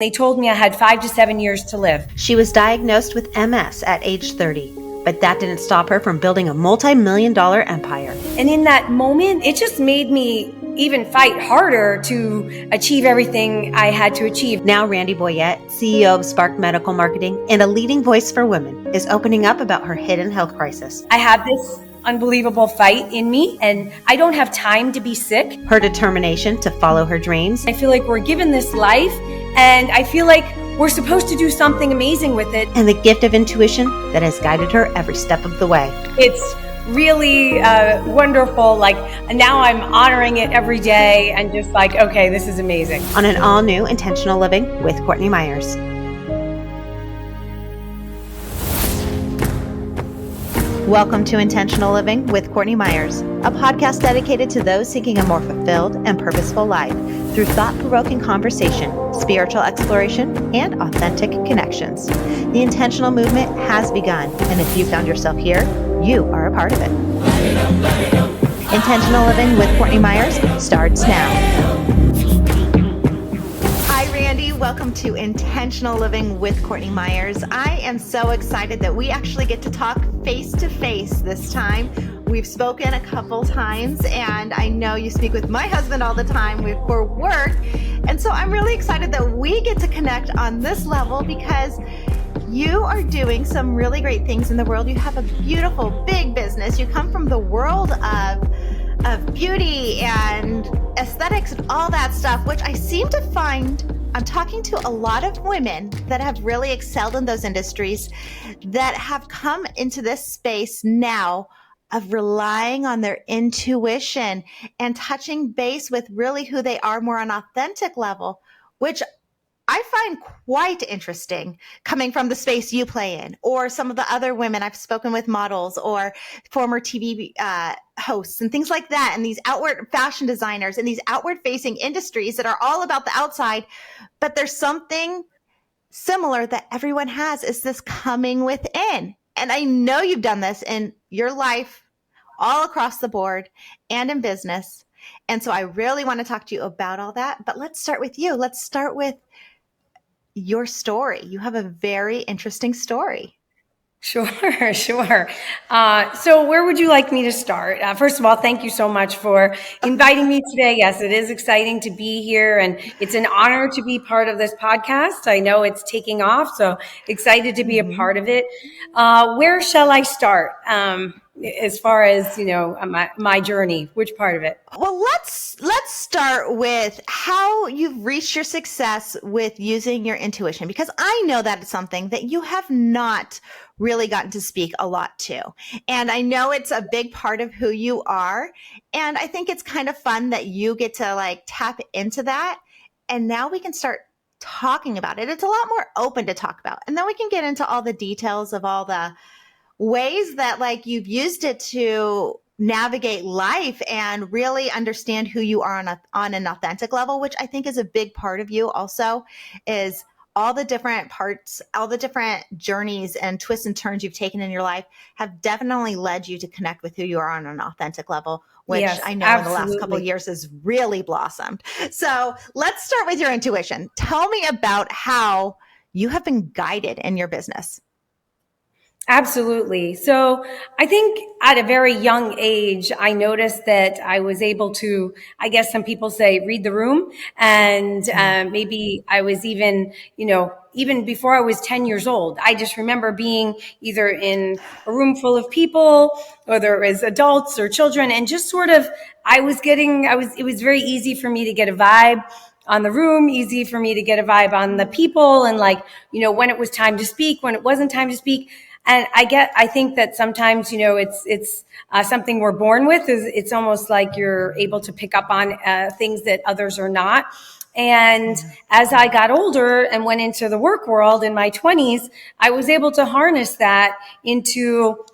They told me I had 5 to 7 years to live. She was diagnosed with MS at age 30, but that didn't stop her from building a multi-million-dollar empire. And in that moment, it just made me even fight harder to achieve everything I had to achieve. Now Randi Boyette, CEO of Spark Medical Marketing and a leading voice for women, is opening up about her hidden health crisis. I have this unbelievable fight in me, and I don't have time to be sick. Her determination to follow her dreams. I feel like we're given this life, and I feel like we're supposed to do something amazing with it. And the gift of intuition that has guided her every step of the way. It's really wonderful. Like, now I'm honoring it every day and just like, okay, this is amazing. On an all-new Intentional Living with Courtney Meyers. Welcome to Intentional Living with Courtney Meyers, a podcast dedicated to those seeking a more fulfilled and purposeful life through thought-provoking conversation, spiritual exploration, and authentic connections. The intentional movement has begun, and if you found yourself here, you are a part of it. Intentional Living with Courtney Meyers starts now. Hi, Randi. Welcome to Intentional Living with Courtney Meyers. I am so excited that we actually get to talk face-to-face this time. We've spoken a couple times, and I know you speak with my husband all the time for work. And so I'm really excited that we get to connect on this level because you are doing some really great things in the world. You have a beautiful, big business. You come from the world of beauty and aesthetics and all that stuff, which I seem to find I'm talking to a lot of women that have really excelled in those industries that have come into this space now of relying on their intuition and touching base with really who they are more on an authentic level, which I find quite interesting coming from the space you play in, or some of the other women I've spoken with, models or former TV hosts and things like that, and these outward fashion designers and these outward facing industries that are all about the outside. But there's something similar that everyone has, is this coming within. And I know you've done this in your life all across the board and in business. And so I really want to talk to you about all that. But let's start with you. Let's start with your story. You have a very interesting story. Sure. So where would you like me to start? First of all, thank you so much for inviting me today. Yes, it is exciting to be here, and it's an honor to be part of this podcast. I know it's taking off, so excited to be a part of it. Where shall I start? As far as, my journey, which part of it? Well, let's start with how you've reached your success with using your intuition, because I know that it's something that you have not really gotten to speak a lot to. And I know it's a big part of who you are. And I think it's kind of fun that you get to tap into that. And now we can start talking about it. It's a lot more open to talk about. And then we can get into all the details of all the ways that you've used it to navigate life and really understand who you are on an authentic level, which I think is a big part of you also, is all the different parts, all the different journeys and twists and turns you've taken in your life have definitely led you to connect with who you are on an authentic level, which yes, I know absolutely. In the last couple of years has really blossomed. So let's start with your intuition. Tell me about how you have been guided in your business. Absolutely. So I think at a very young age, I noticed that I was able to, I guess some people say, read the room. And maybe I was even before I was 10 years old, I just remember being either in a room full of people, or there was adults or children, and just sort of, it was very easy for me to get a vibe on the room, easy for me to get a vibe on the people, and when it was time to speak, when it wasn't time to speak. And I think that sometimes, it's something we're born with. It's almost like you're able to pick up on things that others are not. And as I got older and went into the work world in my 20s, I was able to harness that into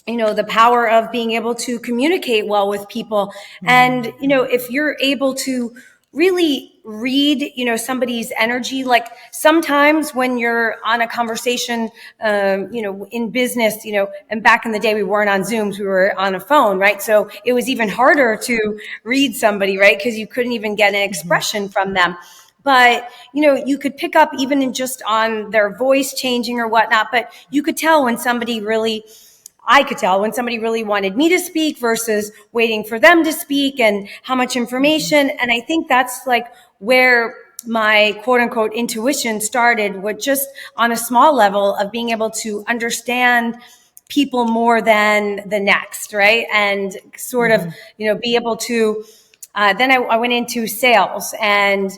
the power of being able to communicate well with people. And, if you're able to really read, somebody's energy. Like sometimes when you're on a conversation, in business, and back in the day, we weren't on Zooms, we were on a phone, right? So it was even harder to read somebody, right? Because you couldn't even get an expression from them. but you could pick up even in just on their voice changing or whatnot, but you could tell when somebody really I could tell when somebody really wanted me to speak versus waiting for them to speak and how much information. And I think that's like where my quote unquote intuition started, with just on a small level of being able to understand people more than the next, right? And sort of, be able to, then I went into sales, and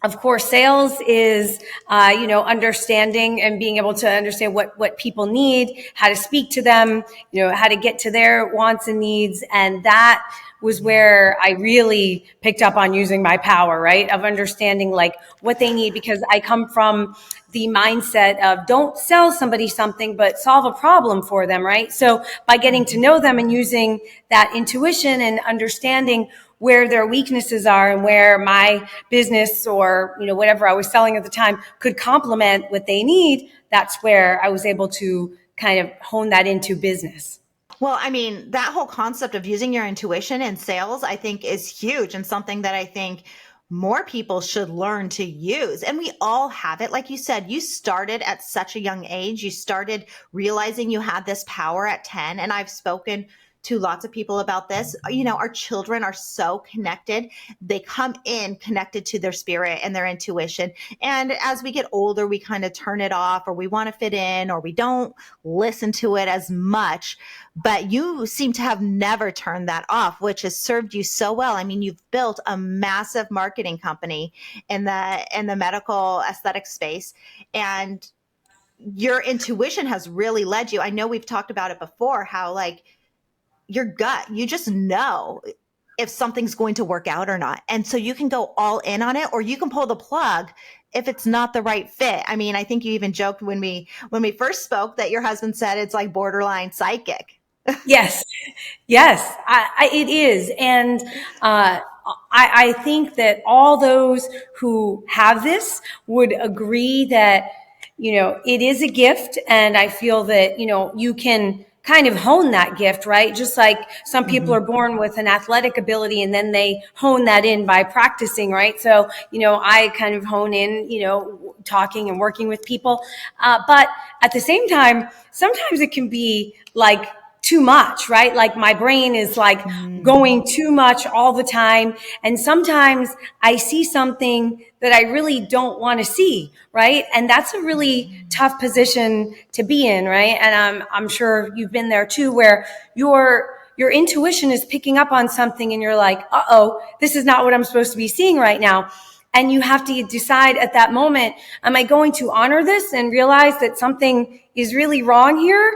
of course, sales is, understanding and being able to understand what people need, how to speak to them, how to get to their wants and needs. And that was where I really picked up on using my power, right? Of understanding like what they need, because I come from the mindset of don't sell somebody something, but solve a problem for them, right? So by getting to know them and using that intuition and understanding where their weaknesses are and where my business or, whatever I was selling at the time could complement what they need, that's where I was able to kind of hone that into business. Well, I mean, that whole concept of using your intuition in sales, I think is huge, and something that I think more people should learn to use. And we all have it. Like you said, you started at such a young age. You started realizing you had this power at 10. And I've spoken to lots of people about this. Our children are so connected. They come in connected to their spirit and their intuition. And as we get older, we kind of turn it off, or we want to fit in, or we don't listen to it as much. But you seem to have never turned that off, which has served you so well. I mean, you've built a massive marketing company in the medical aesthetic space, and your intuition has really led you. I know we've talked about it before, how like your gut, you just know if something's going to work out or not. And so you can go all in on it, or you can pull the plug if it's not the right fit. I mean, I think you even joked when we first spoke that your husband said it's like borderline psychic. Yes, it is. And I think that all those who have this would agree that, it is a gift. And I feel that, you can kind of hone that gift, right? Just like some people are born with an athletic ability and then they hone that in by practicing, right? So, I kind of hone in, talking and working with people. But at the same time, sometimes it can be like too much, right? Like my brain is like going too much all the time. And sometimes I see something that I really don't want to see, right? And that's a really tough position to be in, right? And I'm sure you've been there too, where your intuition is picking up on something and you're like, uh-oh, this is not what I'm supposed to be seeing right now. And you have to decide at that moment, am I going to honor this and realize that something is really wrong here?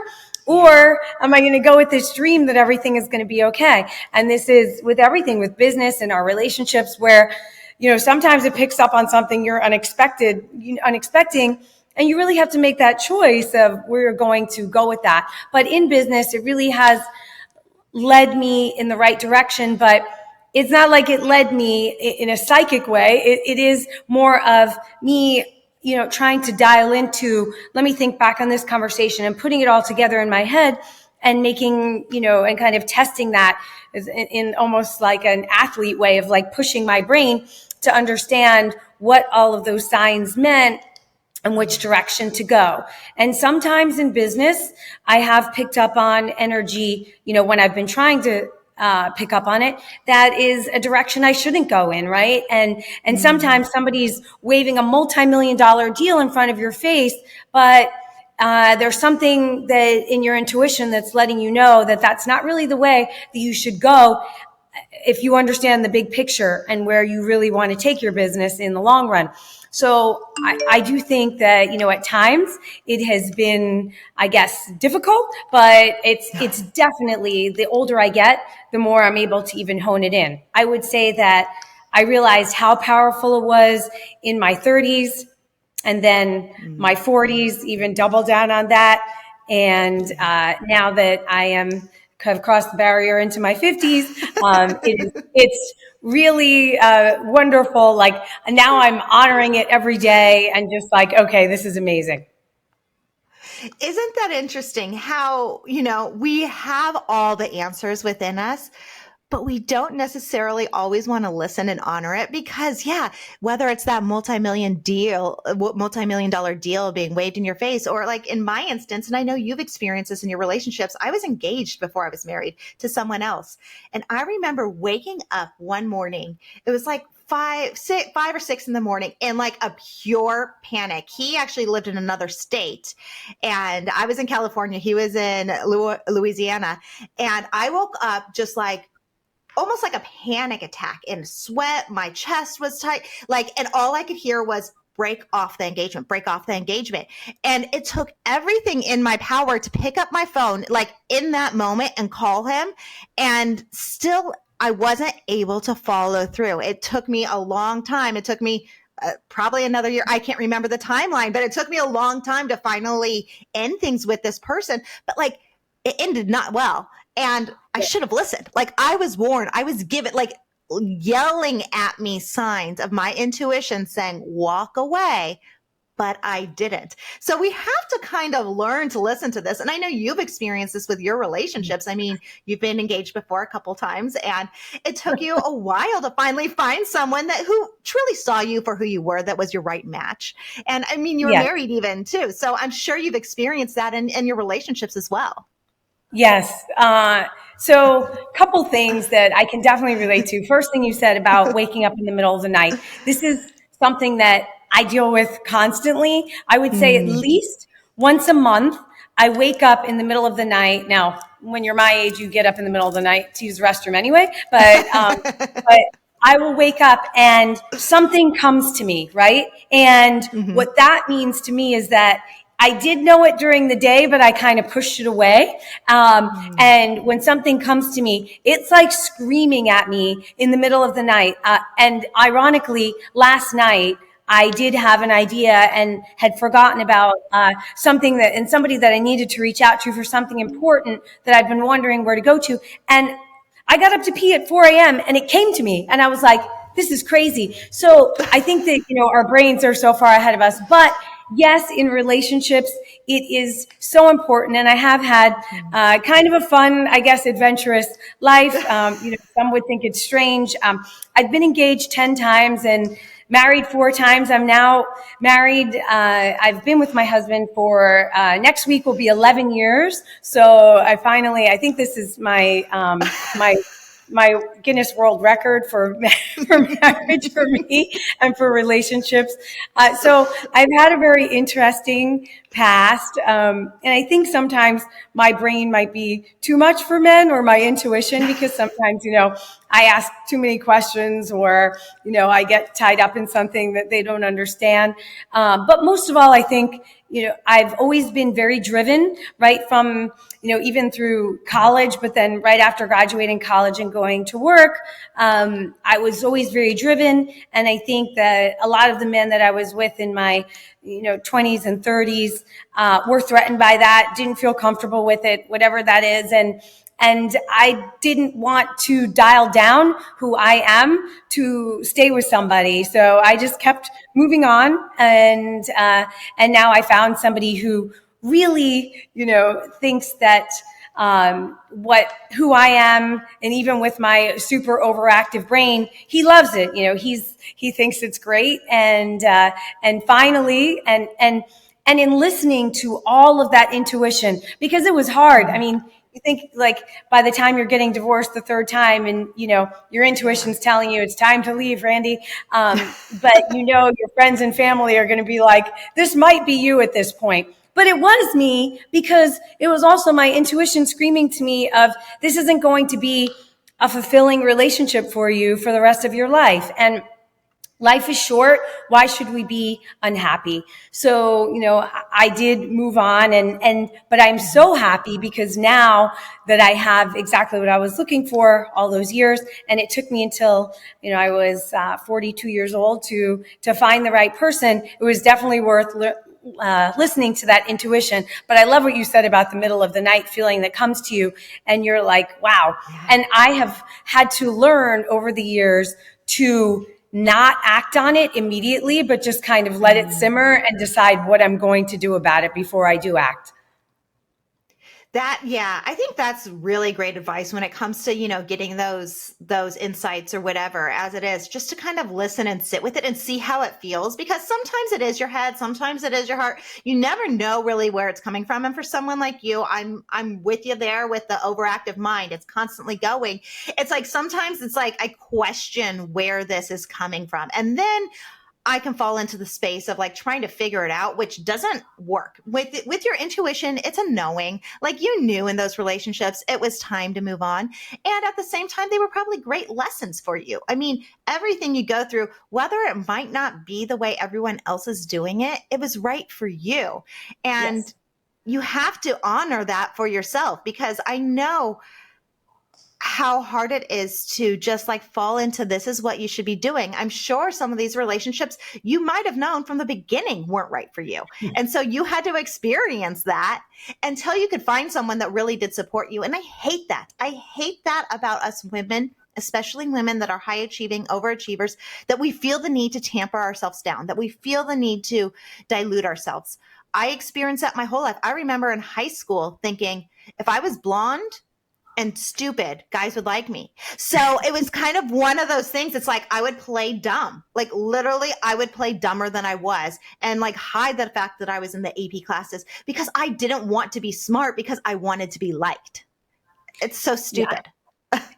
Or am I going to go with this dream that everything is going to be okay? And this is with everything, with business and our relationships, where, sometimes it picks up on something you're unexpecting, and you really have to make that choice of where you're going to go with that. But in business, it really has led me in the right direction, but it's not like it led me in a psychic way. It is more of me, trying to dial into, let me think back on this conversation and putting it all together in my head and making, and kind of testing that in almost like an athlete way of like pushing my brain to understand what all of those signs meant and which direction to go. And sometimes in business, I have picked up on energy, when I've been trying to pick up on it, that is a direction I shouldn't go in, right? And sometimes somebody's waving a multi-million-dollar deal in front of your face, but there's something that in your intuition that's letting you know that that's not really the way that you should go if you understand the big picture and where you really want to take your business in the long run. So I do think that, at times it has been, I guess, difficult, but it's definitely, the older I get, the more I'm able to even hone it in. I would say that I realized how powerful it was in my 30s, and then my 40s, even double down on that. And now that I have crossed the barrier into my 50s, it's really wonderful. Like now I'm honoring it every day and just like, okay, this is amazing. Isn't that interesting how, we have all the answers within us, but we don't necessarily always want to listen and honor it because, yeah, whether it's that multi-million dollar deal being waved in your face, or like in my instance, and I know you've experienced this in your relationships, I was engaged before I was married to someone else. And I remember waking up one morning, it was like 5 or 6 in the morning, in like a pure panic. He actually lived in another state and I was in California. He was in Louisiana. And I woke up just like, almost like a panic attack, in sweat. My chest was tight, and all I could hear was break off the engagement, break off the engagement. And it took everything in my power to pick up my phone, like in that moment, and call him. And still, I wasn't able to follow through. It took me a long time. It took me probably another year. I can't remember the timeline, but it took me a long time to finally end things with this person. But it ended not well. And I should have listened. I was warned. I was given, yelling at me signs of my intuition saying, walk away. But I didn't. So we have to kind of learn to listen to this. And I know you've experienced this with your relationships. I mean, you've been engaged before a couple times, and it took you a while to finally find someone who truly saw you for who you were, that was your right match. And I mean, you were married even too. So I'm sure you've experienced that in your relationships as well. Yes. So a couple things that I can definitely relate to. First thing you said about waking up in the middle of the night. This is something that I deal with constantly. I would say at least once a month, I wake up in the middle of the night. Now, when you're my age, you get up in the middle of the night to use the restroom anyway. But I will wake up and something comes to me, right? And what that means to me is that I did know it during the day, but I kind of pushed it away. And when something comes to me, it's like screaming at me in the middle of the night. And ironically, last night, I did have an idea and had forgotten about something somebody that I needed to reach out to for something important that I've been wondering where to go to. And I got up to pee at 4 a.m. and it came to me, and I was like, this is crazy. So I think that, our brains are so far ahead of us, but yes, in relationships, it is so important. And I have had kind of a fun, I guess, adventurous life. Some would think it's strange. I've been engaged 10 times and married 4 times. I'm now married. I've been with my husband for next week will be 11 years. So I think this is my my Guinness World Record for marriage for me and for relationships. So I've had a very interesting past. And I think sometimes my brain might be too much for men, or my intuition, because sometimes, I ask too many questions, or, I get tied up in something that they don't understand. But most of all, I think, I've always been very driven, right from, even through college, but then right after graduating college and going to work, I was always very driven. And I think that a lot of the men that I was with in my, 20s and 30s, were threatened by that, didn't feel comfortable with it, whatever that is. And I didn't want to dial down who I am to stay with somebody. So I just kept moving on. And now I found somebody who really, thinks that, who I am, and even with my super overactive brain, he loves it. He thinks it's great. And finally, and in listening to all of that intuition, because it was hard. I mean, you think by the time you're getting divorced the 3rd time and, your intuition's telling you it's time to leave, Randy. But your friends and family are going to be like, this might be you at this point. But it was me, because it was also my intuition screaming to me of, this isn't going to be a fulfilling relationship for you for the rest of your life. And life is short. Why should we be unhappy? So, I did move on, but I'm so happy, because now that I have exactly what I was looking for all those years, and it took me until, I was 42 years old to find the right person. It was definitely worth listening to that intuition. But I love what you said about the middle of the night feeling that comes to you, and you're like, wow. Yeah. And I have had to learn over the years to not act on it immediately, but just kind of let it simmer and decide what I'm going to do about it before I do act. I think that's really great advice when it comes to, getting those insights or whatever as it is, just to kind of listen and sit with it and see how it feels, because sometimes it is your head, sometimes it is your heart. You never know really where it's coming from. And for someone like you, I'm with you there with the overactive mind. It's constantly going. It's like sometimes it's like I question where this is coming from. And then I can fall into the space of like trying to figure it out, which doesn't work. With your intuition, it's a knowing. Like you knew in those relationships, it was time to move on. And at the same time, they were probably great lessons for you. I mean, everything you go through, whether it might not be the way everyone else is doing it, it was right for you. And Yes. you have to honor that for yourself, because I know how hard it is to just like fall into this is what you should be doing. I'm sure some of these relationships you might have known from the beginning weren't right for you. And so you had to experience that until you could find someone that really did support you. And I hate that. I hate that about us women, especially women that are high achieving overachievers, that we feel the need to tamper ourselves down, that we feel the need to dilute ourselves. I experienced that my whole life. I remember in high school thinking if I was blonde and stupid, guys would like me. So it was kind of one of those things. It's like I would play dumb. Like literally, I would play dumber than I was and like hide the fact that I was in the AP classes because I didn't want to be smart, because I wanted to be liked. It's so stupid.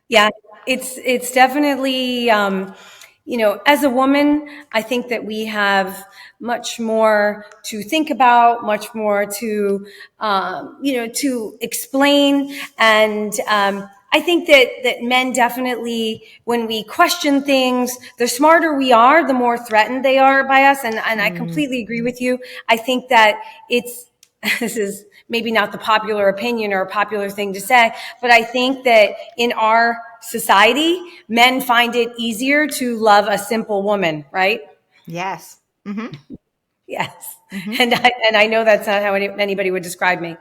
Yeah, it's definitely, as a woman, I think that we have much more to think about, much more to explain. And I think that men definitely, when we question things, the smarter we are, the more threatened they are by us. And I completely agree with you. I think that this is maybe not the popular opinion or a popular thing to say, but I think that in our society, men find it easier to love a simple woman, right? Yes. Mm-hmm. Yes. Mm-hmm. And I know that's not how anybody would describe me.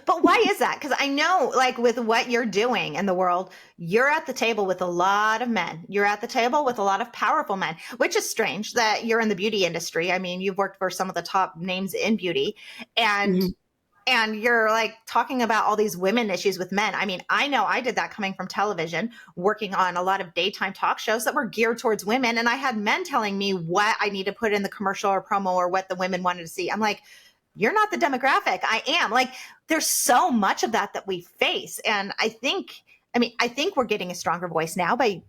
But why is that? Because I know, like, with what you're doing in the world, you're at the table with a lot of men. You're at the table with a lot of powerful men, which is strange that you're in the beauty industry. I mean, you've worked for some of the top names in beauty, and Mm-hmm. and you're like talking about all these women issues with men. I mean, I know I did that coming from television, working on a lot of daytime talk shows that were geared towards women. And I had men telling me what I need to put in the commercial or promo or what the women wanted to see. I'm like, you're not the demographic. I am. Like, there's so much of that we face. And I think we're getting a stronger voice now, but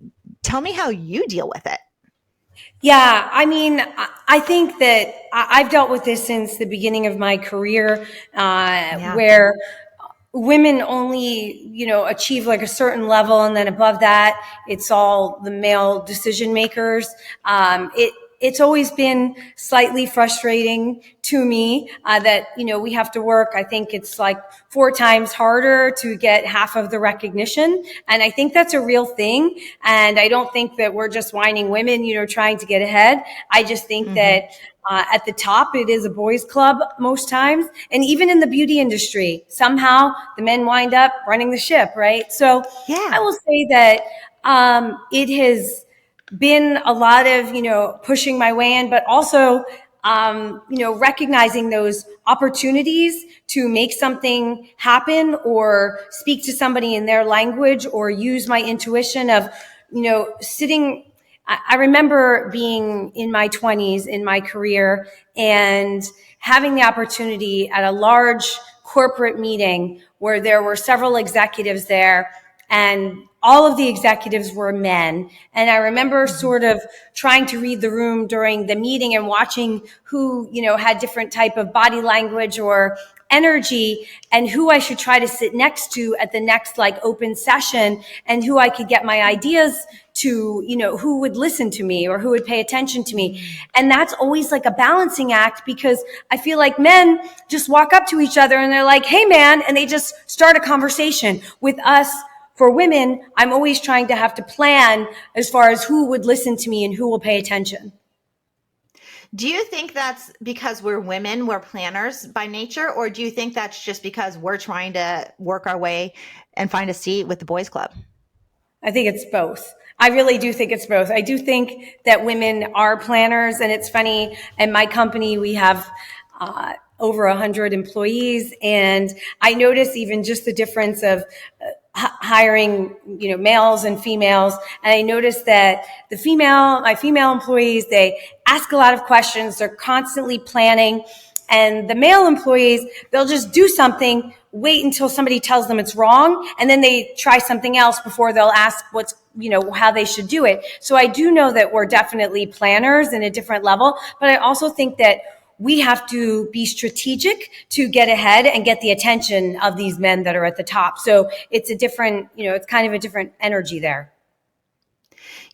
tell me how you deal with it. Yeah, I mean, I think that I've dealt with this since the beginning of my career, Yeah. where women only, achieve like a certain level, and then above that, it's all the male decision makers. It's always been slightly frustrating to me that we have to work. I think it's like 4 times harder to get half of the recognition, and I think that's a real thing. And I don't think that we're just whining women, trying to get ahead. I just think Mm-hmm. that at the top, it is a boys' club most times. And even in the beauty industry, somehow the men wind up running the ship, right? So I Yeah. will say that it has been a lot of, pushing my way in, but also, recognizing those opportunities to make something happen or speak to somebody in their language or use my intuition of, sitting. I remember being in my 20s in my career and having the opportunity at a large corporate meeting where there were several executives there, and all of the executives were men. And I remember Mm-hmm. sort of trying to read the room during the meeting and watching who, had different type of body language or energy, and who I should try to sit next to at the next like open session, and who I could get my ideas to, who would listen to me or who would pay attention to me. And that's always like a balancing act, because I feel like men just walk up to each other and they're like, "Hey man," and they just start a conversation. With us, for women, I'm always trying to have to plan as far as who would listen to me and who will pay attention. Do you think that's because we're women, we're planners by nature, or do you think that's just because we're trying to work our way and find a seat with the boys club? I think it's both. I really do think it's both. I do think that women are planners, and it's funny. In my company, we have over 100 employees. And I notice even just the difference of hiring, males and females. And I noticed that my female employees, they ask a lot of questions. They're constantly planning. And the male employees, they'll just do something, wait until somebody tells them it's wrong, and then they try something else before they'll ask how they should do it. So I do know that we're definitely planners in a different level, but I also think that we have to be strategic to get ahead and get the attention of these men that are at the top. So it's it's kind of a different energy there.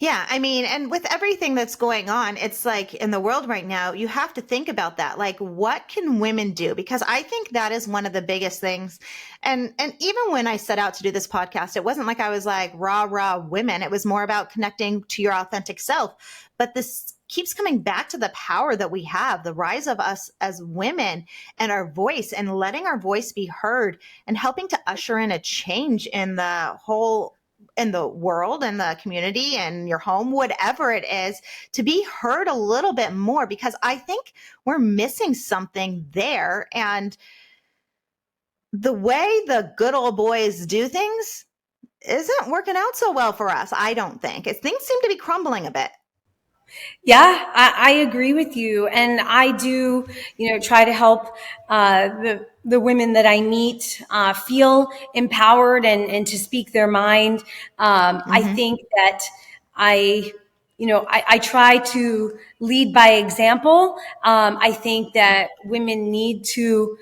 Yeah, I mean, and with everything that's going on, it's like in the world right now, you have to think about that. Like, what can women do? Because I think that is one of the biggest things. And even when I set out to do this podcast, it wasn't like I was like rah women. It was more about connecting to your authentic self. But this keeps coming back to the power that we have, the rise of us as women and our voice, and letting our voice be heard, and helping to usher in a change in the world and the community and your home, whatever it is, to be heard a little bit more, because I think we're missing something there. And the way the good old boys do things isn't working out so well for us, I don't think. Things seem to be crumbling a bit. Yeah, I agree with you. And I do, try to help the women that I meet feel empowered and to speak their mind. I think that I try to lead by example. I think that women need to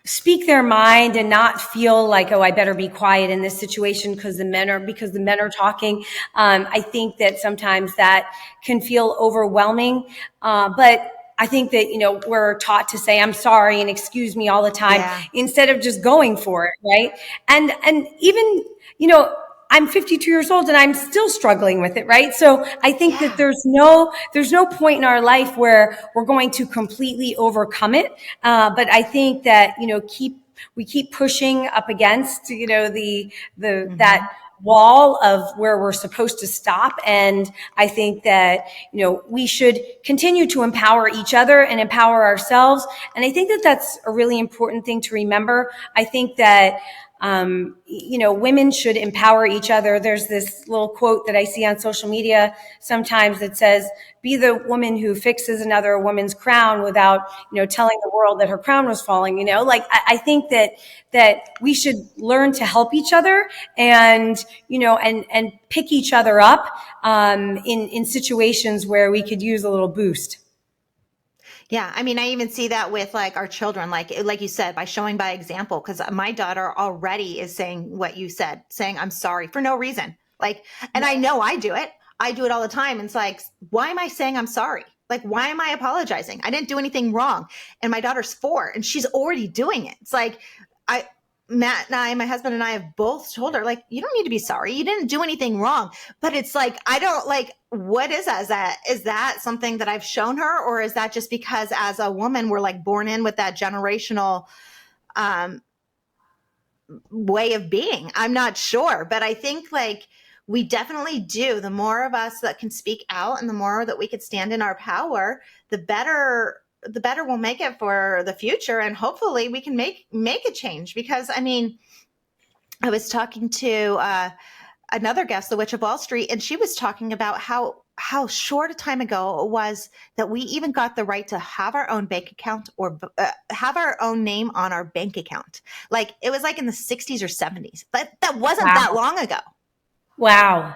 speak their mind and not feel like, oh, I better be quiet in this situation because the men are talking. I think that sometimes that can feel overwhelming. But I think that, we're taught to say, I'm sorry and excuse me all the time, instead of just going for it. Right. And even, I'm 52 years old and I'm still struggling with it, right? So I think that there's no point in our life where we're going to completely overcome it. But I think that, we keep pushing up against, that wall of where we're supposed to stop. And I think that, we should continue to empower each other and empower ourselves. And I think that that's a really important thing to remember. I think that, women should empower each other. There's this little quote that I see on social media sometimes that says, be the woman who fixes another woman's crown without, telling the world that her crown was falling, I think that we should learn to help each other and, and pick each other up, in situations where we could use a little boost. Yeah. I mean, I even see that with like our children, like you said, by showing by example, because my daughter already is saying what you said, saying, I'm sorry for no reason. And I know I do it. I do it all the time. And it's like, why am I saying I'm sorry? Like, why am I apologizing? I didn't do anything wrong. And my daughter's 4 and she's already doing it. It's like, Matt and I, my husband and I have both told her, like, you don't need to be sorry. You didn't do anything wrong. But it's like, I don't what is that? Is that something that I've shown her? Or is that just because as a woman, we're like born in with that generational way of being? I'm not sure. But I think we definitely do. The more of us that can speak out and the more that we could stand in our power, the better we'll make it for the future. And hopefully we can make a change, because I mean, I was talking to another guest, the Witch of Wall Street, and she was talking about how short a time ago it was that we even got the right to have our own bank account or have our own name on our bank account. Like it was like in the 60s or 70s, but that wasn't that long ago. Wow.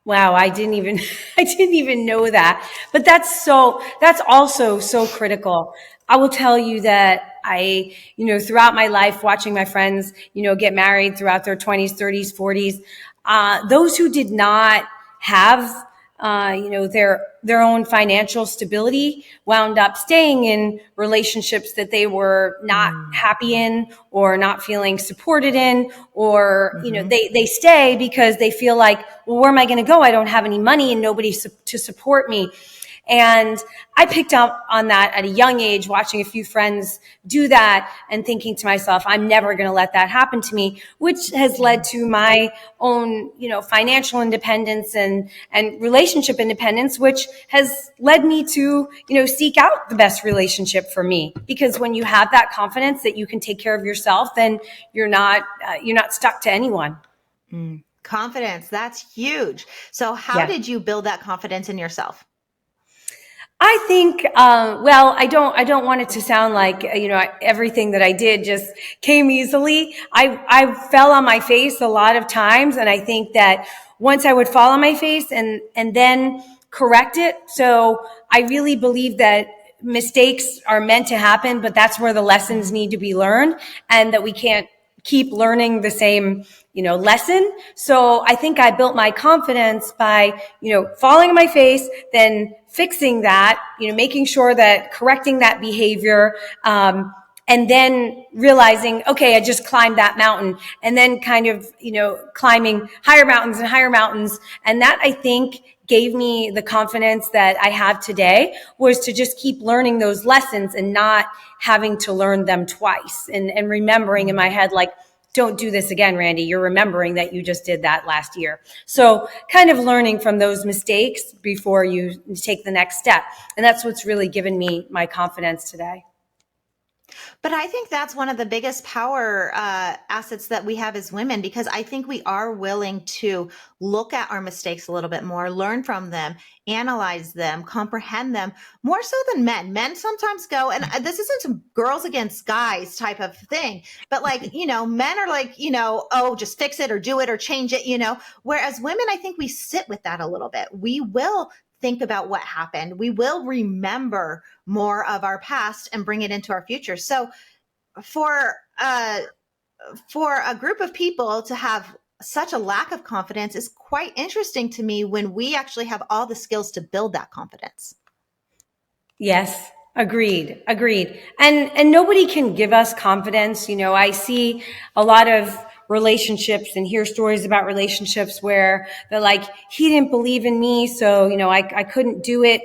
I didn't even know that. But that's also so critical. I will tell you that I, throughout my life, watching my friends, get married throughout their 20s, 30s, 40s, those who did not have, their own financial stability wound up staying in relationships that they were not happy in or not feeling supported in, or, they stay because they feel like, well, where am I going to go? I don't have any money and nobody to support me. And I picked up on that at a young age, watching a few friends do that and thinking to myself, I'm never going to let that happen to me, which has led to my own, financial independence and relationship independence, which has led me to, seek out the best relationship for me. Because when you have that confidence that you can take care of yourself, then you're not stuck to anyone. Confidence, that's huge. So how did you build that confidence in yourself? I think, I don't want it to sound like, everything that I did just came easily. I fell on my face a lot of times. And I think that once I would fall on my face and then correct it. So I really believe that mistakes are meant to happen, but that's where the lessons need to be learned, and that we can't keep learning the same, lesson. So I think I built my confidence by, falling on my face, then fixing that, making sure that correcting that behavior, and then realizing, okay, I just climbed that mountain, and then kind of, climbing higher mountains and higher mountains. And that, I think, gave me the confidence that I have today, was to just keep learning those lessons and not having to learn them twice, and remembering in my head, like, don't do this again, Randy. You're remembering that you just did that last year. So kind of learning from those mistakes before you take the next step. And that's what's really given me my confidence today. But I think that's one of the biggest power assets that we have as women, because I think we are willing to look at our mistakes a little bit more, learn from them, analyze them, comprehend them more so than men. Men sometimes go, and this isn't some girls against guys type of thing, but like, men are like, oh, just fix it or do it or change it, whereas women, I think we sit with that a little bit. We will think about what happened. We will remember more of our past and bring it into our future. So for a group of people to have such a lack of confidence is quite interesting to me, when we actually have all the skills to build that confidence. Yes. Agreed. And nobody can give us confidence. I see a lot of relationships and hear stories about relationships where they're like, he didn't believe in me, so, I couldn't do it.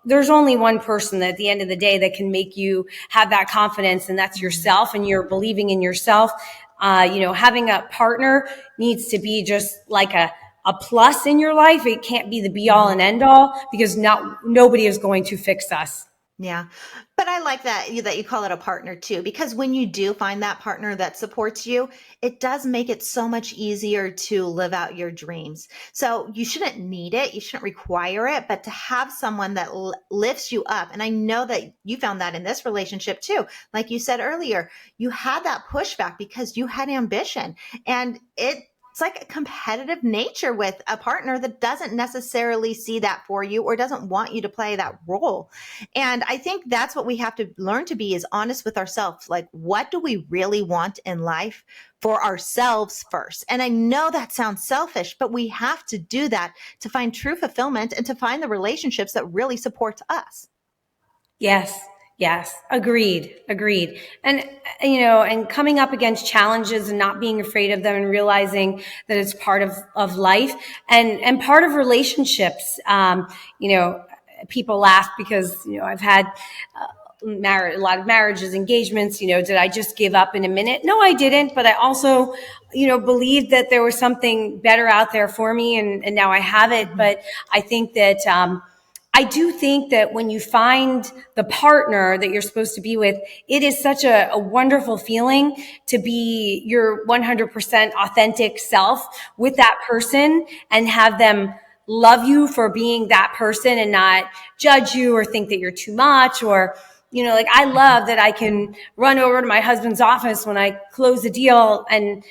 There's only one person that at the end of the day that can make you have that confidence, and that's yourself, and you're believing in yourself. Having a partner needs to be just like a plus in your life. It can't be the be all and end all, because nobody is going to fix us. Yeah. But I like that you call it a partner too, because when you do find that partner that supports you, it does make it so much easier to live out your dreams. So you shouldn't need it. You shouldn't require it, but to have someone that lifts you up. And I know that you found that in this relationship too. Like you said earlier, you had that pushback because you had ambition, and it's like a competitive nature with a partner that doesn't necessarily see that for you or doesn't want you to play that role. And I think that's what we have to learn to be, is honest with ourselves. Like, what do we really want in life for ourselves first? And I know that sounds selfish, but we have to do that to find true fulfillment and to find the relationships that really support us. Yes. Agreed. And, and coming up against challenges and not being afraid of them, and realizing that it's part of life and part of relationships. People laugh because, I've had, a lot of marriages, engagements. Did I just give up in a minute? No, I didn't. But I also, believed that there was something better out there for me, and now I have it. But I think that, I do think that when you find the partner that you're supposed to be with, it is such a wonderful feeling to be your 100% authentic self with that person, and have them love you for being that person and not judge you or think that you're too much, or, I love that I can run over to my husband's office when I close a deal and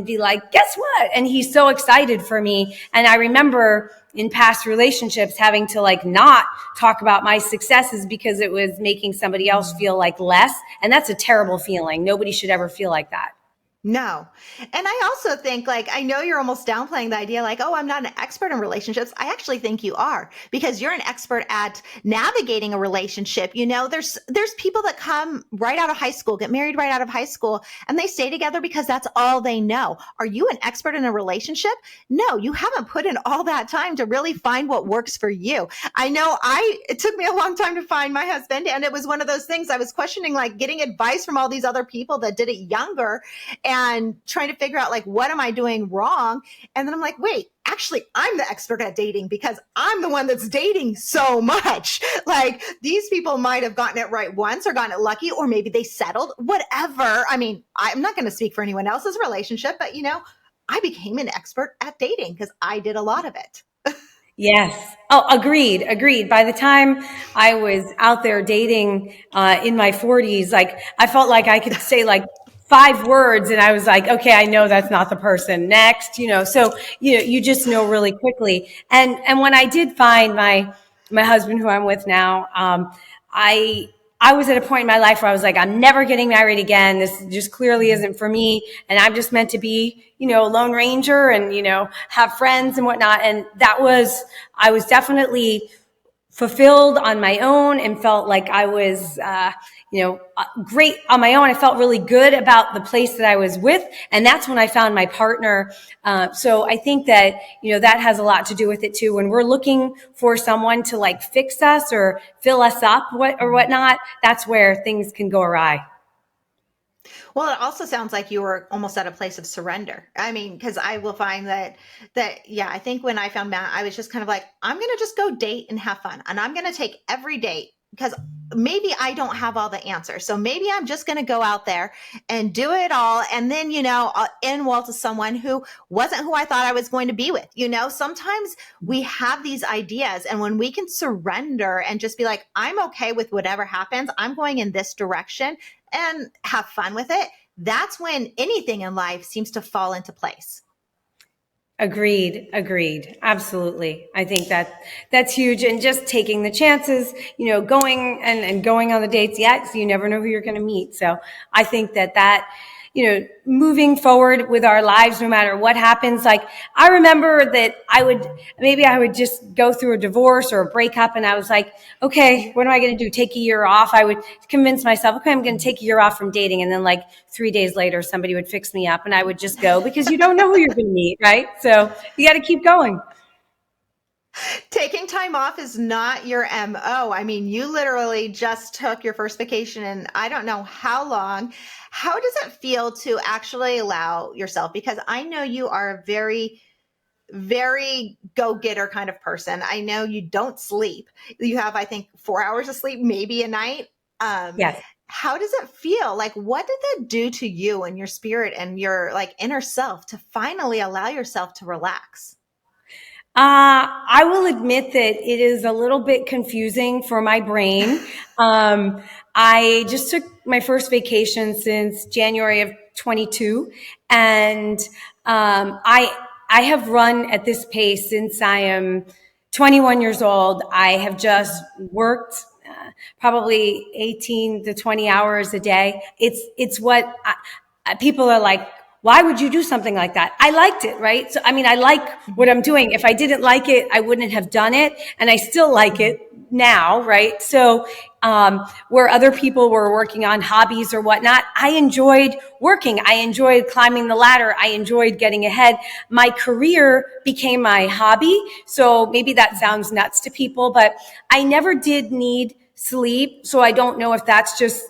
be like, guess what? And he's so excited for me. And I remember in past relationships having to not talk about my successes because it was making somebody else feel like less. And that's a terrible feeling. Nobody should ever feel like that. No. And I also think, like, I know you're almost downplaying the idea, like, oh, I'm not an expert in relationships. I actually think you are, because you're an expert at navigating a relationship. There's people that come right out of high school, get married right out of high school, and they stay together because that's all they know. Are you an expert in a relationship? No, you haven't put in all that time to really find what works for you. I know it took me a long time to find my husband, and it was one of those things I was questioning, like getting advice from all these other people that did it younger and trying to figure out, like, what am I doing wrong? And then I'm like, wait, actually, I'm the expert at dating because I'm the one that's dating so much. Like, these people might have gotten it right once or gotten it lucky, or maybe they settled, whatever. I mean, I'm not going to speak for anyone else's relationship, but I became an expert at dating because I did a lot of it. Yes. Oh, agreed. By the time I was out there dating in my 40s, like I felt like I could say like 5 words and I was like, okay, I know that's not the person. Next, so you just know really quickly. And when I did find my husband who I'm with now, I I was at a point in my life where I was like, I'm never getting married again. This just clearly isn't for me. And I'm just meant to be, a lone ranger and, have friends and whatnot. And I was definitely fulfilled on my own and felt like I was, great on my own. I felt really good about the place that I was with. And that's when I found my partner. So I think that, that has a lot to do with it too. When we're looking for someone to like fix us or fill us up or whatnot, that's where things can go awry. Well, it also sounds like you were almost at a place of surrender. I mean, because I will find yeah, I think when I found Matt, I was just kind of like, I'm going to just go date and have fun. And I'm going to take every date because maybe I don't have all the answers. So maybe I'm just going to go out there and do it all. And then, I'll end well to someone who wasn't who I thought I was going to be with. Sometimes we have these ideas, and when we can surrender and just be like, I'm okay with whatever happens, I'm going in this direction and have fun with it, that's when anything in life seems to fall into place. Agreed. Absolutely. I think that's huge. And just taking the chances, going and going on the dates. Yeah. So you never know who you're going to meet. So I think that, moving forward with our lives, no matter what happens. Like I remember that I would just go through a divorce or a breakup. And I was like, okay, what am I going to do? Take a year off. I would convince myself, okay, I'm going to take a year off from dating. And then like 3 days later, somebody would fix me up and I would just go because you don't know who you're going to meet. Right. So you got to keep going. Taking time off is not your MO. I mean, you literally just took your first vacation in I don't know how long. How does it feel to actually allow yourself? Because I know you are a very, very go-getter kind of person. I know you don't sleep. You have, I think, 4 hours of sleep, maybe a night. Yes. How does it feel? Like, what did that do to you and your spirit and your like inner self to finally allow yourself to relax? I will admit that it is a little bit confusing for my brain. I just took my first vacation since January of 22, and I have run at this pace since I am 21 years old. I have just worked probably 18 to 20 hours a day. It's what people are like, why would you do something like that? I liked it, right? So, I mean, I like what I'm doing. If I didn't like it, I wouldn't have done it. And I still like it now, right? So, where other people were working on hobbies or whatnot, I enjoyed working. I enjoyed climbing the ladder. I enjoyed getting ahead. My career became my hobby. So maybe that sounds nuts to people, but I never did need sleep. So I don't know if that's just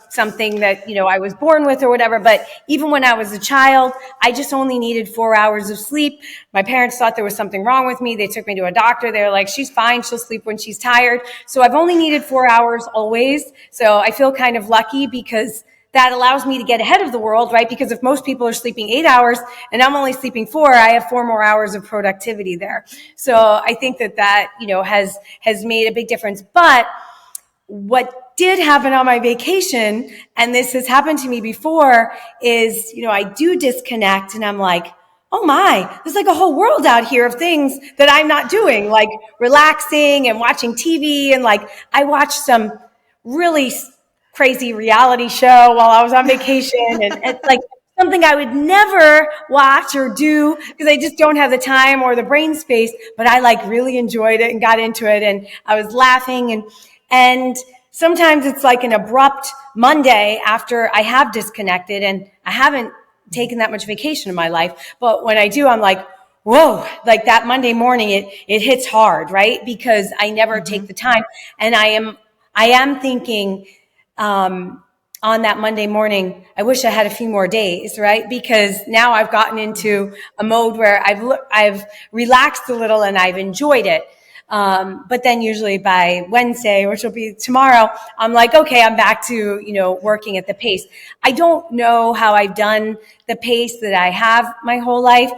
something that, I was born with or whatever. But even when I was a child, I just only needed 4 hours of sleep. My parents thought there was something wrong with me. They took me to a doctor. They were like, she's fine. She'll sleep when she's tired. So I've only needed 4 hours always. So I feel kind of lucky because that allows me to get ahead of the world, right? Because if most people are sleeping 8 hours and I'm only sleeping 4, I have 4 more hours of productivity there. So I think that, has made a big difference. But what did happen on my vacation, and this has happened to me before, is, I do disconnect and I'm like, oh my, there's like a whole world out here of things that I'm not doing, like relaxing and watching TV. And like, I watched some really crazy reality show while I was on vacation and like something I would never watch or do because I just don't have the time or the brain space, but I like really enjoyed it and got into it, and I was laughing, and sometimes it's like an abrupt Monday after I have disconnected and I haven't taken that much vacation in my life. But when I do, I'm like, whoa, like that Monday morning, it hits hard, right? Because I never take the time. And I am thinking, on that Monday morning, I wish I had a few more days, right? Because now I've gotten into a mode where I've relaxed a little and I've enjoyed it. But then usually by Wednesday, which will be tomorrow, I'm like, okay, I'm back to, working at the pace. I don't know how I've done the pace that I have my whole life.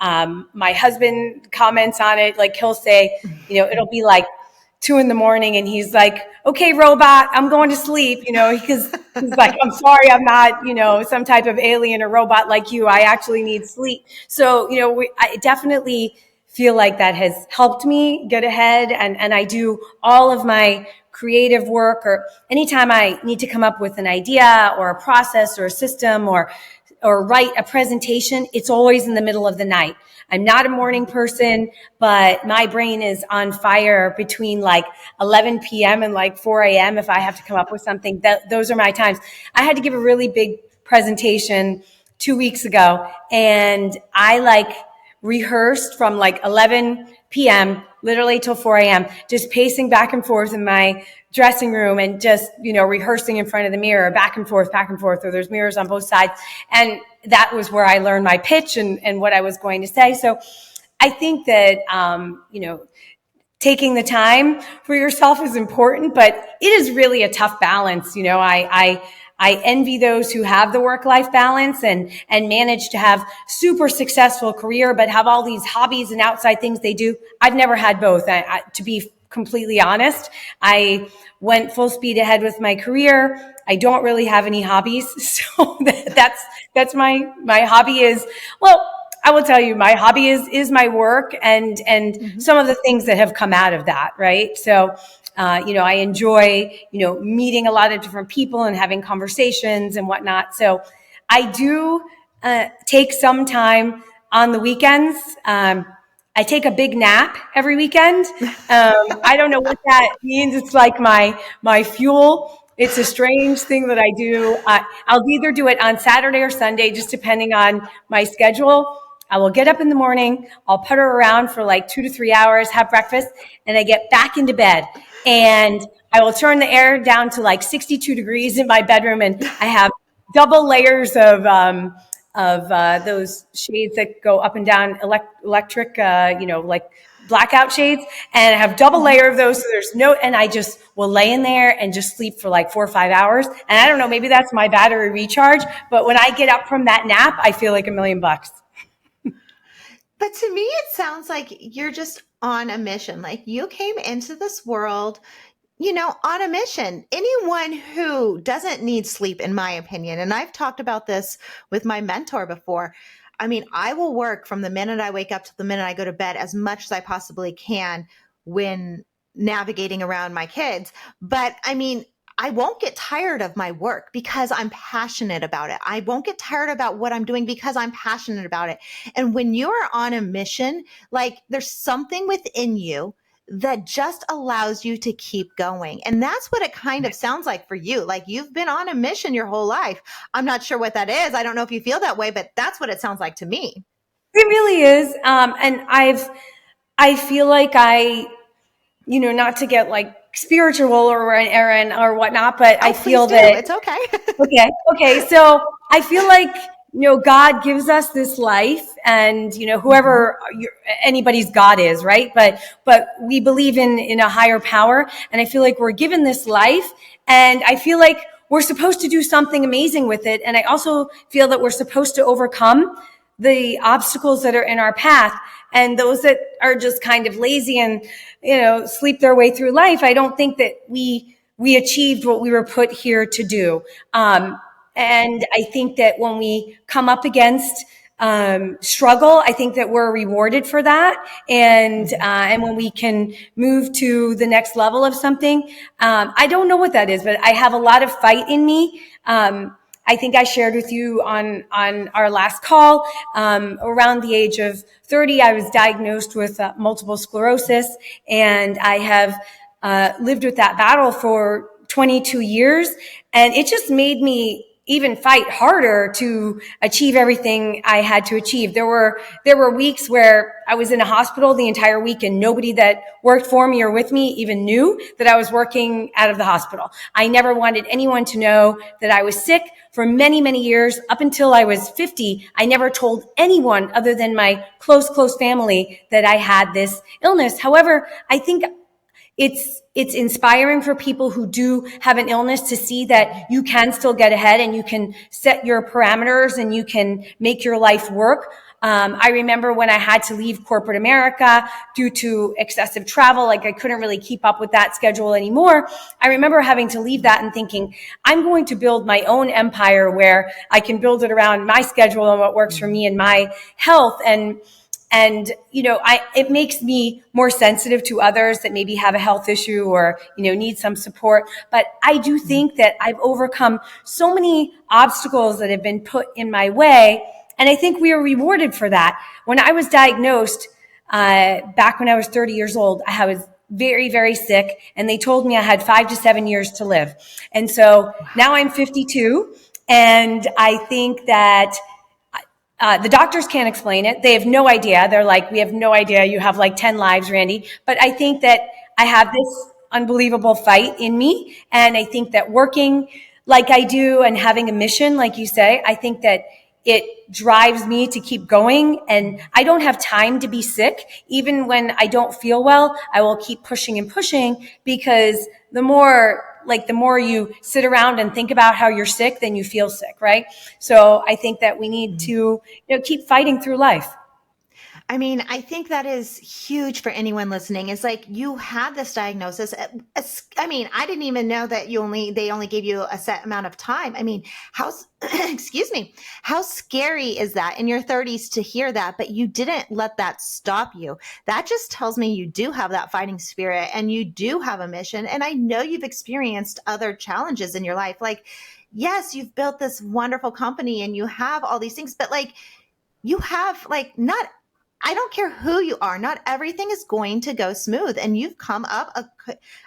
My husband comments on it. Like he'll say, it'll be like 2 a.m. and he's like, okay, robot, I'm going to sleep, because he's like, I'm sorry, I'm not, some type of alien or robot like you. I actually need sleep. So, I definitely feel like that has helped me get ahead. And I do all of my creative work, or anytime I need to come up with an idea or a process or a system or write a presentation, it's always in the middle of the night. I'm not a morning person, but my brain is on fire between like 11 p.m. and like 4 a.m. if I have to come up with something. Those are my times. I had to give a really big presentation 2 weeks ago, and I rehearsed from like 11 p.m. literally till 4 a.m., just pacing back and forth in my dressing room and just, rehearsing in front of the mirror, back and forth, or there's mirrors on both sides. And that was where I learned my pitch and what I was going to say. So I think that, taking the time for yourself is important, but it is really a tough balance. I envy those who have the work-life balance and manage to have super successful career, but have all these hobbies and outside things they do. I've never had both. To be completely honest, I went full speed ahead with my career. I don't really have any hobbies. So that's my hobby is, well, I will tell you, my hobby is my work and some of the things that have come out of that. Right. So, I enjoy, meeting a lot of different people and having conversations and whatnot. So I do take some time on the weekends. I take a big nap every weekend. I don't know what that means. It's like my fuel. It's a strange thing that I do. I'll either do it on Saturday or Sunday, just depending on my schedule. I will get up in the morning. I'll putter around for like 2 to 3 hours, have breakfast, and I get back into bed. And I will turn the air down to like 62 degrees in my bedroom, and I have double layers of those shades that go up and down electric, like blackout shades, and I have double layer of those. So and I just will lay in there and just sleep for like 4 or 5 hours. And I don't know, maybe that's my battery recharge, but when I get up from that nap, I feel like $1,000,000. But to me, it sounds like you're just on a mission. Like you came into this world, on a mission. Anyone who doesn't need sleep, in my opinion, and I've talked about this with my mentor before. I mean, I will work from the minute I wake up to the minute I go to bed as much as I possibly can when navigating around my kids. But I mean, I won't get tired of my work because I'm passionate about it. I won't get tired about what I'm doing because I'm passionate about it. And when you're on a mission, like there's something within you that just allows you to keep going. And that's what it kind of sounds like for you. Like you've been on a mission your whole life. I'm not sure what that is. I don't know if you feel that way, but that's what it sounds like to me. It really is. And I feel like not to get like spiritual or whatnot, but I feel that it's okay. Okay. So I feel like, God gives us this life, and, whoever anybody's God is, right? But we believe in a higher power. And I feel like we're given this life, and I feel like we're supposed to do something amazing with it. And I also feel that we're supposed to overcome the obstacles that are in our path, and those that are just kind of lazy and, sleep their way through life. I don't think that we achieved what we were put here to do. And I think that when we come up against struggle, I think that we're rewarded for that. And when we can move to the next level of something, I don't know what that is, but I have a lot of fight in me. I think I shared with you on our last call, around the age of 30, I was diagnosed with multiple sclerosis, and I have lived with that battle for 22 years. And it just made me even fight harder to achieve everything I had to achieve. There were weeks where I was in a hospital the entire week and nobody that worked for me or with me even knew that I was working out of the hospital. I never wanted anyone to know that I was sick. For many, many years, up until I was 50, I never told anyone other than my close family that I had this illness. However, I think it's inspiring for people who do have an illness to see that you can still get ahead and you can set your parameters and you can make your life work. I remember when I had to leave corporate America due to excessive travel, like I couldn't really keep up with that schedule anymore. I remember having to leave that and thinking, I'm going to build my own empire where I can build it around my schedule and what works for me and my health. And, it makes me more sensitive to others that maybe have a health issue or, need some support. But I do think that I've overcome so many obstacles that have been put in my way. And I think we are rewarded for that. When I was diagnosed, back when I was 30 years old, I was very, very sick. And they told me I had 5 to 7 years to live. And so now I'm 52. And I think that the doctors can't explain it. They have no idea. They're like, we have no idea. You have like 10 lives, Randi. But I think that I have this unbelievable fight in me. And I think that working like I do and having a mission, like you say, I think that it drives me to keep going. And I don't have time to be sick. Even when I don't feel well, I will keep pushing and pushing, because the more you sit around and think about how you're sick, then you feel sick, right? So I think that we need to, keep fighting through life. I mean, I think that is huge for anyone listening. It's like, you had this diagnosis. I mean, I didn't even know that they only gave you a set amount of time. I mean, excuse me, how scary is that in your 30s to hear that, but you didn't let that stop you? That just tells me you do have that fighting spirit and you do have a mission. And I know you've experienced other challenges in your life. Like, yes, you've built this wonderful company and you have all these things, but like, you have I don't care who you are, not everything is going to go smooth. And you've come up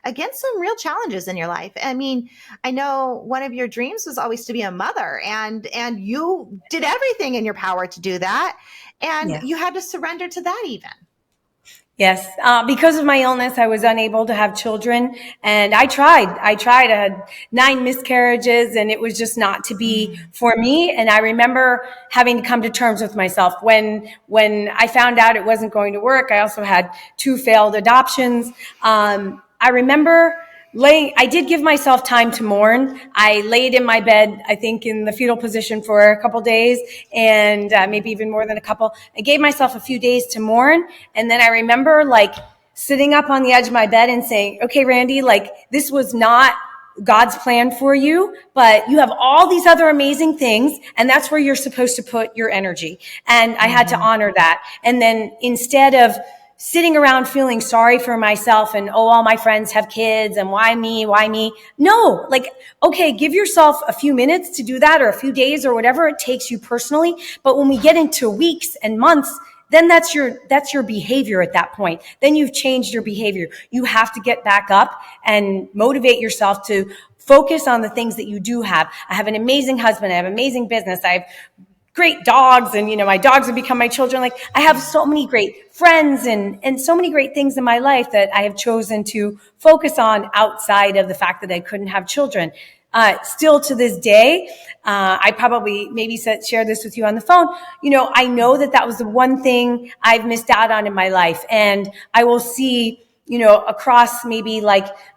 against some real challenges in your life. I mean, I know one of your dreams was always to be a mother, and you did everything in your power to do that. And you had to surrender to that even. Yes. Because of my illness, I was unable to have children, and I tried. I had 9 miscarriages, and it was just not to be for me. And I remember having to come to terms with myself when I found out it wasn't going to work. I also had 2 failed adoptions. I remember I did give myself time to mourn. I laid in my bed, I think in the fetal position for a couple days, and maybe even more than a couple. I gave myself a few days to mourn. And then I remember sitting up on the edge of my bed and saying, okay, Randi, this was not God's plan for you, but you have all these other amazing things, and that's where you're supposed to put your energy. And I had to honor that. And then instead of sitting around feeling sorry for myself and, all my friends have kids and why me? No, okay, give yourself a few minutes to do that, or a few days, or whatever it takes you personally. But when we get into weeks and months, then that's your behavior at that point. Then you've changed your behavior. You have to get back up and motivate yourself to focus on the things that you do have. I have an amazing husband. I have amazing business. I have great dogs, and my dogs have become my children. I have so many great friends and so many great things in my life that I have chosen to focus on outside of the fact that I couldn't have children. Still to this day, I probably maybe shared this with you on the phone. I know that was the one thing I've missed out on in my life, and I will see across maybe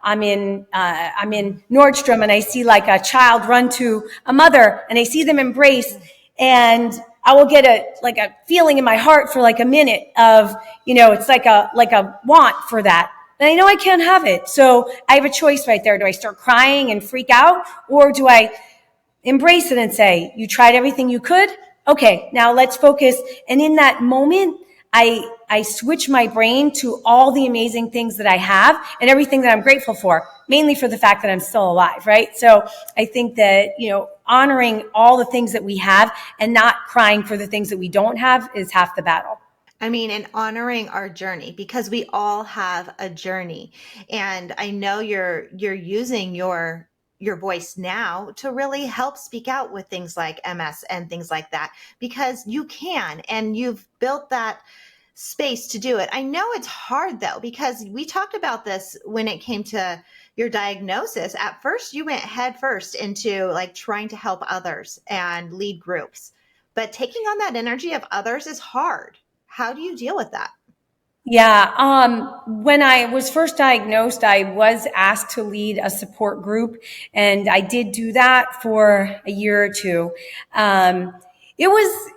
I'm in Nordstrom, and I see a child run to a mother, and I see them embrace. And I will get a feeling in my heart for a minute of, it's like a want for that. And I know I can't have it. So I have a choice right there. Do I start crying and freak out, or do I embrace it and say, you tried everything you could? Okay, now let's focus. And in that moment, I switch my brain to all the amazing things that I have and everything that I'm grateful for, mainly for the fact that I'm still alive, right? So I think that, honoring all the things that we have and not crying for the things that we don't have is half the battle. I mean, and honoring our journey, because we all have a journey. And I know you're using your voice now to really help speak out with things like MS and things like that, because you can, and you've built that space to do it. I know it's hard though, because we talked about this when it came to your diagnosis. At first, you went head first into like trying to help others and lead groups, but taking on that energy of others is hard. How do you deal with that? Yeah. When I was first diagnosed, I was asked to lead a support group, and I did do that for a year or two. Um, it was,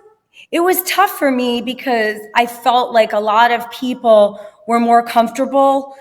it was tough for me because I felt like a lot of people were more comfortable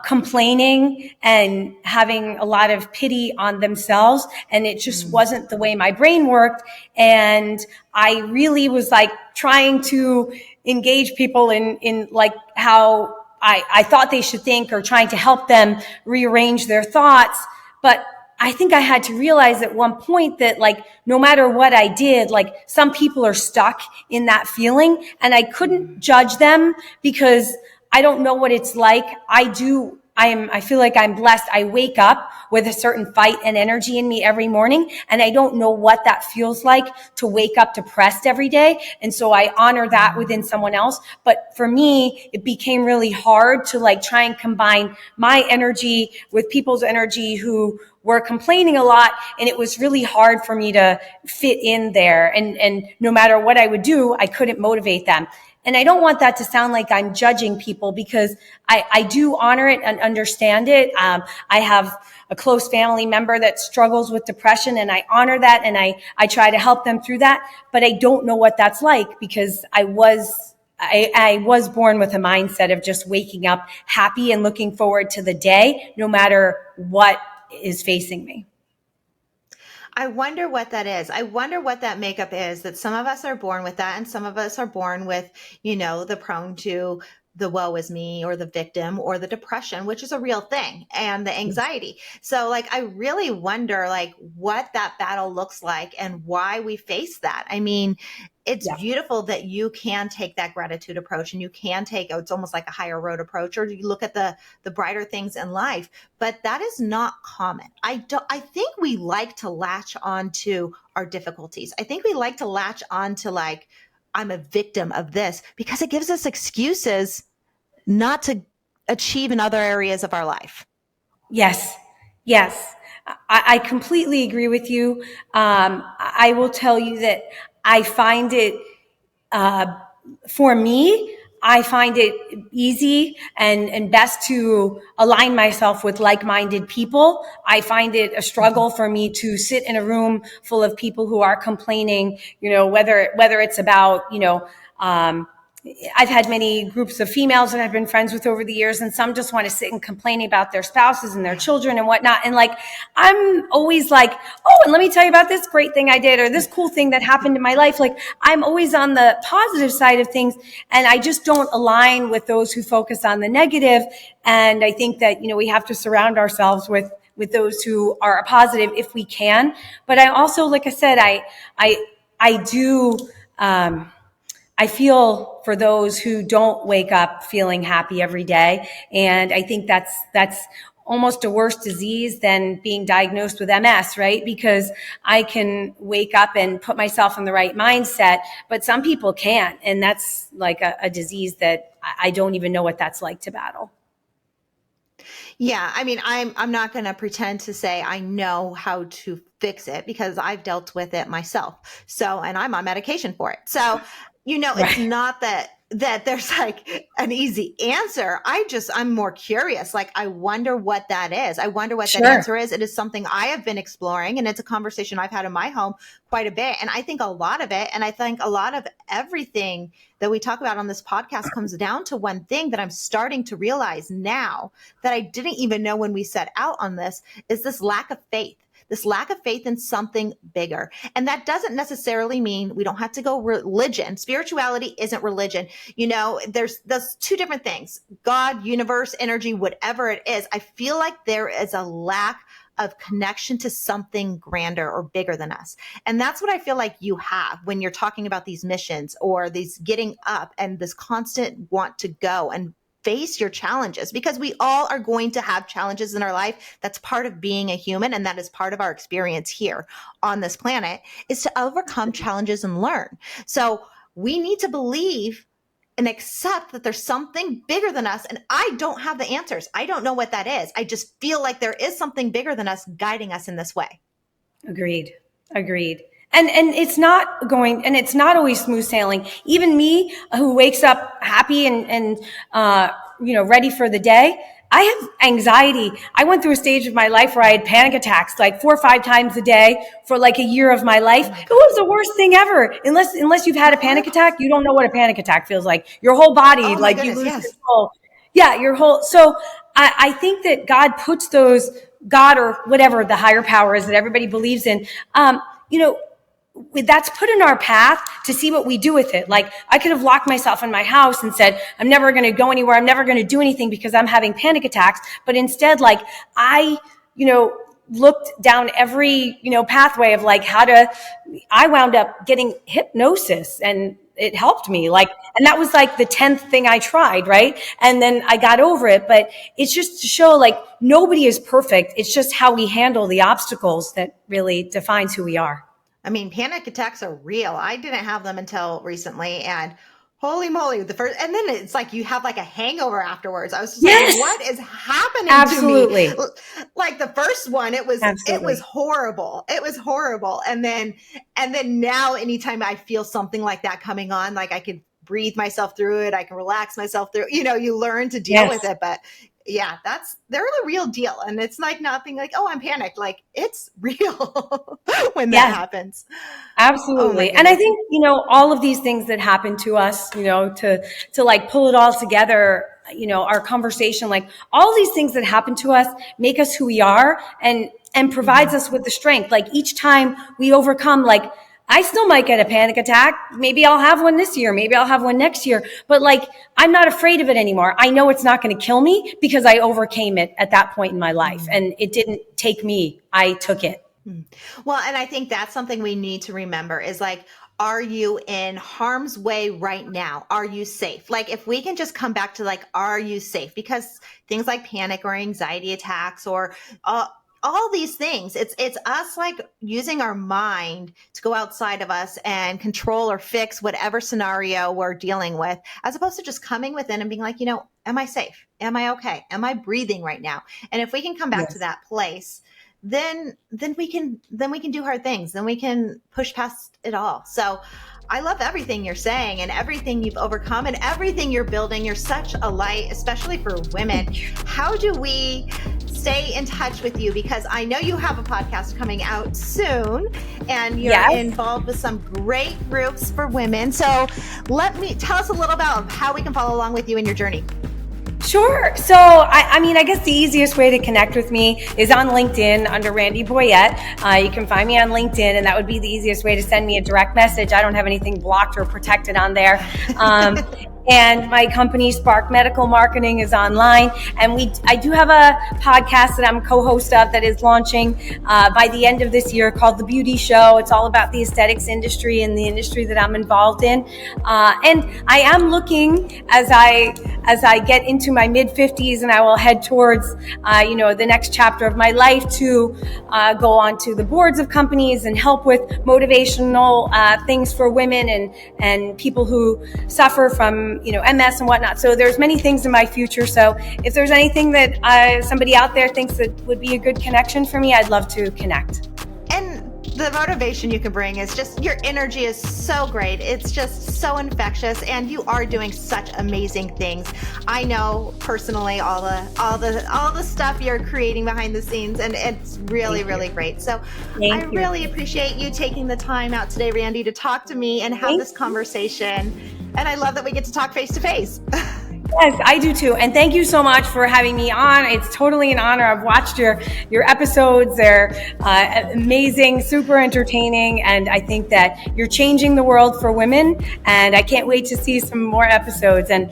complaining and having a lot of pity on themselves. And it just wasn't the way my brain worked. And I really was like trying to engage people in like how I thought they should think, or trying to help them rearrange their thoughts. But I think I had to realize at one point that like, no matter what I did, like some people are stuck in that feeling, and I couldn't judge them because I don't know what it's like. I feel like I'm blessed. I wake up with a certain fight and energy in me every morning, and I don't know what that feels like to wake up depressed every day. And so I honor that within someone else. But for me, it became really hard to like try and combine my energy with people's energy who were complaining a lot. And it was really hard for me to fit in there. And no matter what I would do, I couldn't motivate them. And I don't want that to sound like I'm judging people, because I do honor it and understand it. I have a close family member that struggles with depression, and I honor that, and I try to help them through that. But I don't know what that's like, because I was born with a mindset of just waking up happy and looking forward to the day, no matter what is facing me. I wonder what that is. I wonder what that makeup is, that some of us are born with that and some of us are born with, the prone to the woe is me, or the victim, or the depression, which is a real thing, and the anxiety. So like, I really wonder like what that battle looks like and why we face that. I mean, it's Yeah. beautiful that you can take that gratitude approach, and you can take, it's almost like a higher road approach, or you look at the brighter things in life, but that is not common. I think we like to latch on to our difficulties. I think we like to latch on to like, I'm a victim of this, because it gives us excuses not to achieve in other areas of our life. Yes. Yes. I completely agree with you. I will tell you that I find it, uh, for me, I find it easy and best to align myself with like-minded people. I find it a struggle for me to sit in a room full of people who are complaining, whether it's about, I've had many groups of females that I've been friends with over the years, and some just want to sit and complain about their spouses and their children and whatnot. And like, I'm always like, oh, and let me tell you about this great thing I did, or this cool thing that happened in my life. Like, I'm always on the positive side of things, and I just don't align with those who focus on the negative. And I think that, we have to surround ourselves with those who are positive if we can. But I also, like I said, I do, I feel for those who don't wake up feeling happy every day. And I think that's almost a worse disease than being diagnosed with MS, right? Because I can wake up and put myself in the right mindset, but some people can't. And that's like a disease that I don't even know what that's like to battle. Yeah, I mean, I'm not going to pretend to say I know how to fix it, because I've dealt with it myself. So, and I'm on medication for it. So, it's Right. not that there's like an easy answer. I'm more curious. Like, I wonder what that is. I wonder what that Sure. answer is. It is something I have been exploring, and it's a conversation I've had in my home quite a bit. And I think a lot of it, and I think a lot of everything that we talk about on this podcast comes down to one thing that I'm starting to realize now, that I didn't even know when we set out on this, is this lack of faith. This lack of faith in something bigger. And that doesn't necessarily mean we don't have to go religion. Spirituality isn't religion. There's two different things: God, universe, energy, whatever it is. I feel like there is a lack of connection to something grander or bigger than us. And that's what I feel like you have when you're talking about these missions or these getting up and this constant want to go and face your challenges, because we all are going to have challenges in our life. That's part of being a human. And that is part of our experience here on this planet, is to overcome challenges and learn. So we need to believe and accept that there's something bigger than us. And I don't have the answers. I don't know what that is. I just feel like there is something bigger than us guiding us in this way. Agreed. And it's not always smooth sailing. Even me, who wakes up happy and ready for the day, I have anxiety. I went through a stage of my life where I had panic attacks like 4 or 5 times a day for like a year of my life. It was the worst thing ever. Unless you've had a panic attack, you don't know what a panic attack feels like. Your whole body, you lose control. Yeah, your whole. So I think that God puts those, God or whatever the higher power is that everybody believes in, that's put in our path to see what we do with it. Like, I could have locked myself in my house and said, I'm never going to go anywhere. I'm never going to do anything because I'm having panic attacks. But instead, like, I looked down every, pathway of like I wound up getting hypnosis, and it helped me. Like, and that was like the 10th thing I tried. Right. And then I got over it, but it's just to show like nobody is perfect. It's just how we handle the obstacles that really defines who we are. I mean, panic attacks are real. I didn't have them until recently, and holy moly, and then it's like you have like a hangover afterwards. I was just like, what is happening to me? Like the first one, it was horrible. It was horrible. And then now anytime I feel something like that coming on, like I can breathe myself through it. I can relax myself through, you learn to deal with it. But yeah, they're the real deal. And it's like not being like, oh, I'm panicked. Like, it's real when that happens. Absolutely. And I think, all of these things that happen to us, to like pull it all together, our conversation, like all these things that happen to us make us who we are and provides us with the strength. Like each time we overcome, like, I still might get a panic attack. Maybe I'll have one this year. Maybe I'll have one next year. But like, I'm not afraid of it anymore. I know it's not going to kill me because I overcame it at that point in my life. And it didn't take me. I took it. Well, and I think that's something we need to remember is like, are you in harm's way right now? Are you safe? Like, if we can just come back to like, are you safe? Because things like panic or anxiety attacks or, all these things, it's us like using our mind to go outside of us and control or fix whatever scenario we're dealing with, as opposed to just coming within and being like, am I safe? Am I okay? Am I breathing right now? And if we can come back to that place, then we can do hard things. Then we can push past it all. So I love everything you're saying and everything you've overcome and everything you're building. You're such a light, especially for women. How do we stay in touch with you? Because I know you have a podcast coming out soon and you're involved with some great groups for women. So tell us a little about how we can follow along with you in your journey. Sure. So, I guess the easiest way to connect with me is on LinkedIn under Randi Boyette. You can find me on LinkedIn, and that would be the easiest way to send me a direct message. I don't have anything blocked or protected on there. And my company, Spark Medical Marketing, is online. And I do have a podcast that I'm co-host of that is launching by the end of this year called The Beauty Show. It's all about the aesthetics industry and the industry that I'm involved in. And I am looking as I get into my mid-50s and I will head towards, the next chapter of my life to go on to the boards of companies and help with motivational things for women and people who suffer from MS and whatnot. So there's many things in my future. So if there's anything that somebody out there thinks that would be a good connection for me, I'd love to connect. And the motivation you can bring is just, your energy is so great. It's just so infectious, and you are doing such amazing things. I know personally all the stuff you're creating behind the scenes, and it's really, really great. So I really appreciate you taking the time out today, Randi, to talk to me and have this conversation. And I love that we get to talk face to face. Yes, I do too. And thank you so much for having me on. It's totally an honor. I've watched your episodes. They're amazing, super entertaining. And I think that you're changing the world for women. And I can't wait to see some more episodes. And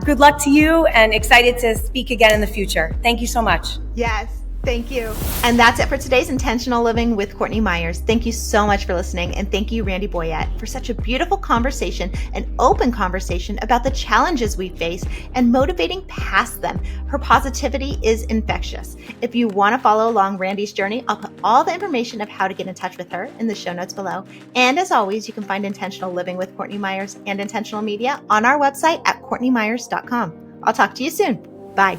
good luck to you, and excited to speak again in the future. Thank you so much. Yes. Thank you. And that's it for today's Intentional Living with Courtney Meyers. Thank you so much for listening. And thank you, Randi Boyette, for such a beautiful conversation, an open conversation about the challenges we face and motivating past them. Her positivity is infectious. If you want to follow along Randi's journey, I'll put all the information of how to get in touch with her in the show notes below. And as always, you can find Intentional Living with Courtney Meyers and Intentional Media on our website at CourtneyMyers.com. I'll talk to you soon. Bye.